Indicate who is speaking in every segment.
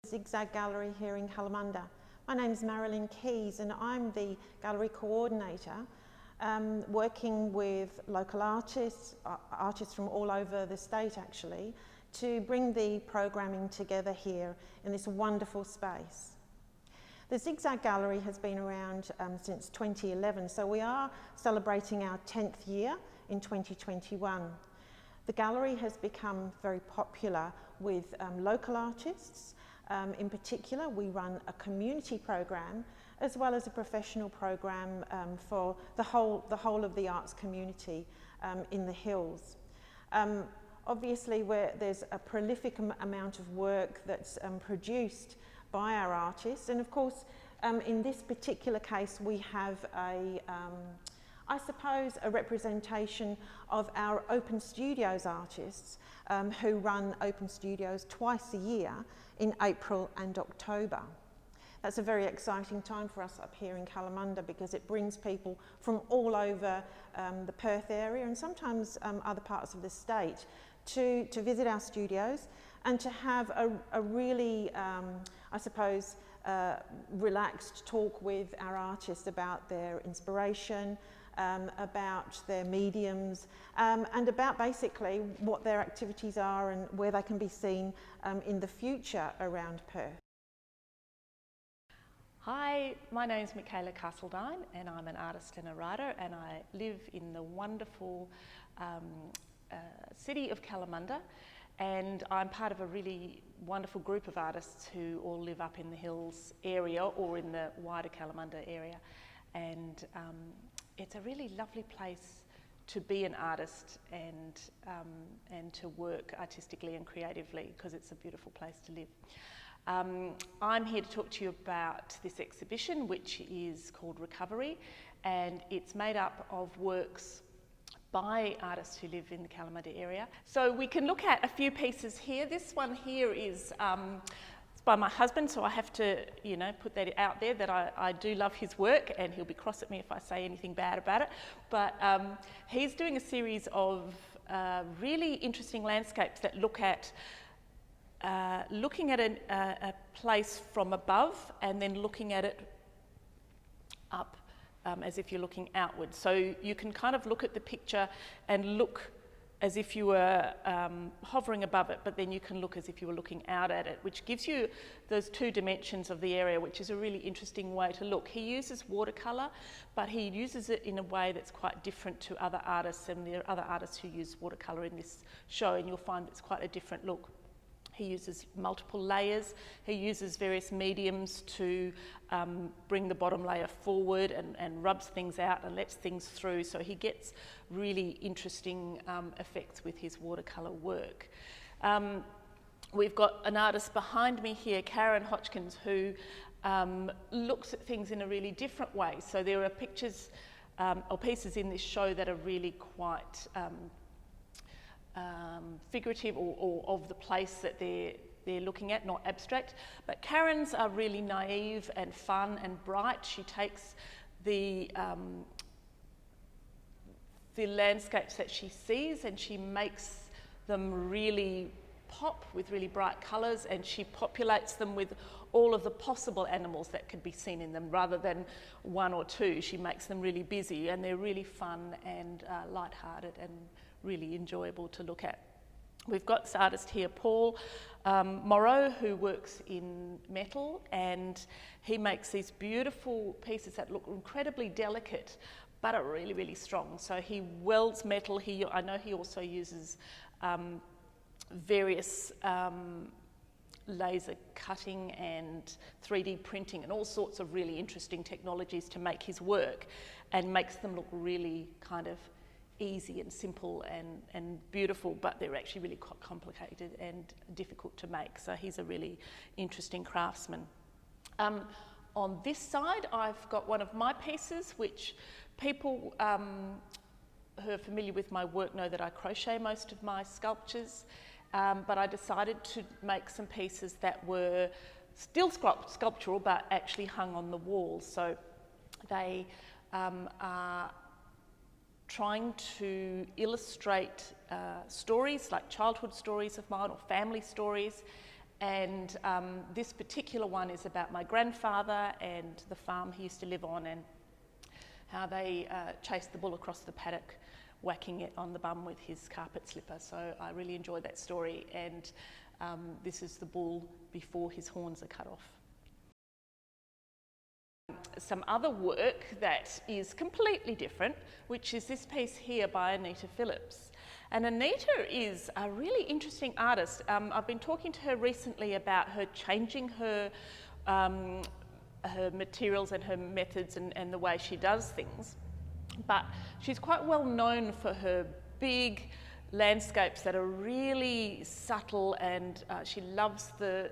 Speaker 1: Zigzag Gallery here in Kalamunda. My name is Marilyn Keys and I'm the gallery coordinator, working with local artists, artists from all over the state actually, to bring the programming together here in this wonderful space. The Zigzag Gallery has been around since 2011, so we are celebrating our 10th year in 2021. The gallery has become very popular with local artists. In particular, we run a community program as well as a professional program for the whole of the arts community in the hills. Obviously, there's a prolific amount of work that's produced by our artists, and of course, in this particular case, we have I suppose a representation of our Open Studios artists who run Open Studios twice a year in April and October. That's a very exciting time for us up here in Kalamunda because it brings people from all over the Perth area and sometimes other parts of the state to visit our studios and to have a really, I suppose, relaxed talk with our artists about their inspiration, about their mediums, and about basically what their activities are and where they can be seen in the future around Perth.
Speaker 2: Hi, my name is Michaela Castledine and I'm an artist and a writer, and I live in the wonderful city of Kalamunda, and I'm part of a really wonderful group of artists who all live up in the hills area or in the wider Kalamunda area, and it's a really lovely place to be an artist and to work artistically and creatively because it's a beautiful place to live. I'm here to talk to you about this exhibition, which is called Recovery, and it's made up of works by artists who live in the Kalamunda area. So we can look at a few pieces here. This one here is it's by my husband, so I have to, put that out there that I do love his work, and he'll be cross at me if I say anything bad about it. But he's doing a series of really interesting landscapes that look at looking at a place from above and then looking at it up as if you're looking outwards. So you can kind of look at the picture and look as if you were hovering above it, but then you can look as if you were looking out at it, which gives you those two dimensions of the area, which is a really interesting way to look. He uses watercolour, but he uses it in a way that's quite different to other artists, and there are other artists who use watercolour in this show, and you'll find it's quite a different look. He uses multiple layers. He uses various mediums to bring the bottom layer forward and rubs things out and lets things through. So he gets really interesting effects with his watercolour work. We've got an artist behind me here, Karen Hodgkins, who looks at things in a really different way. So there are pictures or pieces in this show that are really quite figurative or of the place that they're looking at, not abstract. But Karen's are really naive and fun and bright. She takes the landscapes that she sees and she makes them really pop with really bright colours, and she populates them with all of the possible animals that could be seen in them rather than one or two. She makes them really busy, and they're really fun and light-hearted and really enjoyable to look at. We've got this artist here, Paul Morrow, who works in metal, and he makes these beautiful pieces that look incredibly delicate but are really, really strong. So he welds metal. I know he also uses various laser cutting and 3D printing and all sorts of really interesting technologies to make his work, and makes them look really kind of easy and simple and beautiful, but they're actually really quite complicated and difficult to make. So he's a really interesting craftsman. On this side, I've got one of my pieces, which people who are familiar with my work know that I crochet most of my sculptures, but I decided to make some pieces that were still sculptural but actually hung on the walls. So they are trying to illustrate stories like childhood stories of mine or family stories, And this particular one is about my grandfather and the farm he used to live on, and how they chased the bull across the paddock, whacking it on the bum with his carpet slipper. So I really enjoyed that story, and this is the bull before his horns are cut off. Some other work that is completely different, which is this piece here by Anita Phillips. And Anita is a really interesting artist. I've been talking to her recently about her changing her materials and her methods and the way she does things. But she's quite well known for her big landscapes that are really subtle, and she loves the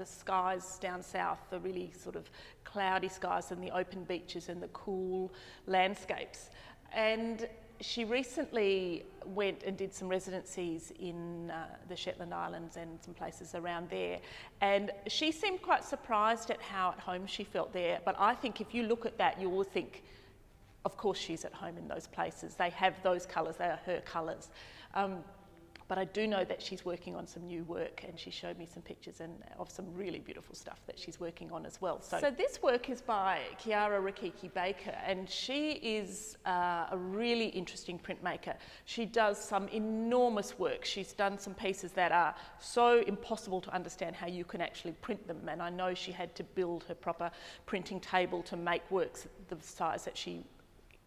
Speaker 2: skies down south, the really sort of cloudy skies and the open beaches and the cool landscapes. And she recently went and did some residencies in the Shetland Islands and some places around there, and she seemed quite surprised at how at home she felt there. But I think if you look at that, you will think, of course she's at home in those places. They have those colours, they are her colours. But I do know that she's working on some new work, and she showed me some pictures of some really beautiful stuff that she's working on as well. So this work is by Kiara Rikiki Baker, and she is a really interesting printmaker. She does some enormous work. She's done some pieces that are so impossible to understand how you can actually print them, and I know she had to build her proper printing table to make works the size that she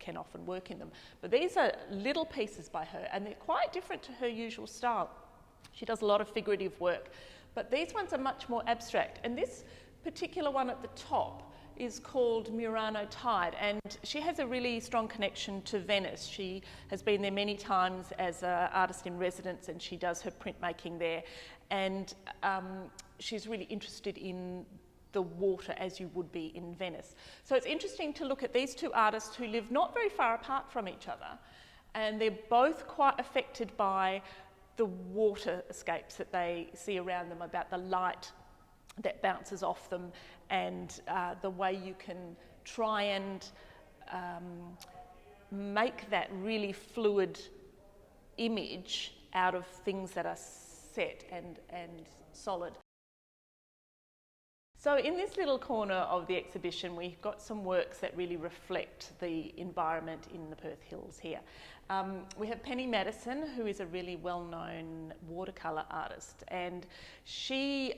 Speaker 2: can often work in them. But these are little pieces by her, and they're quite different to her usual style. She does a lot of figurative work, but these ones are much more abstract. And this particular one at the top is called Murano Tide, and she has a really strong connection to Venice. She has been there many times as an artist in residence, and she does her printmaking there. And she's really interested in the water as you would be in Venice. So it's interesting to look at these two artists who live not very far apart from each other, and they're both quite affected by the water escapes that they see around them, about the light that bounces off them, and the way you can try and make that really fluid image out of things that are set and solid. So in this little corner of the exhibition, we've got some works that really reflect the environment in the Perth Hills here. We have Penny Madison, who is a really well-known watercolour artist, and she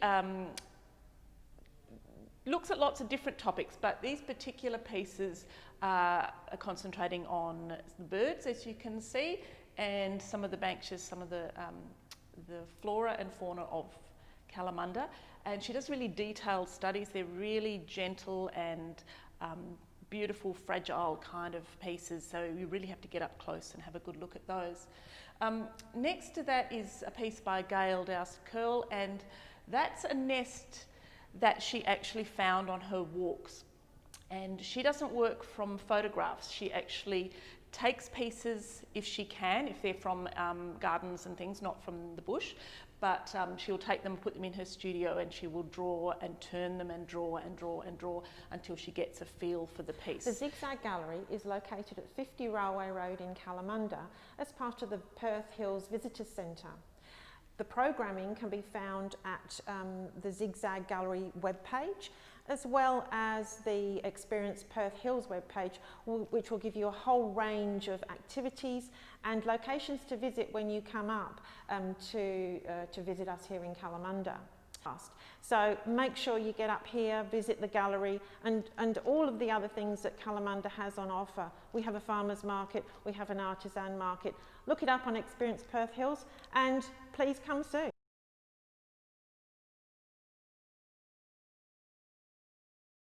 Speaker 2: looks at lots of different topics, but these particular pieces are concentrating on the birds, as you can see, and some of the banksia, some of the flora and fauna of Kalamunda. And she does really detailed studies. They're really gentle and beautiful, fragile kind of pieces, so you really have to get up close and have a good look at those. Next to that is a piece by Gail Dowse-Curl, and that's a nest that she actually found on her walks. And she doesn't work from photographs. She actually takes pieces if she can, if they're from gardens and things, not from the bush, but she'll take them, put them in her studio, and she will draw and turn them and draw and draw and draw until she gets a feel for the piece.
Speaker 1: The Zigzag Gallery is located at 50 Railway Road in Kalamunda as part of the Perth Hills Visitors Centre. The programming can be found at the Zigzag Gallery webpage, as well as the Experience Perth Hills webpage, which will give you a whole range of activities and locations to visit when you come up to visit us here in Kalamunda. So make sure you get up here, visit the gallery, and all of the other things that Kalamunda has on offer. We have a farmers market, we have an artisan market. Look it up on Experience Perth Hills, and please come soon.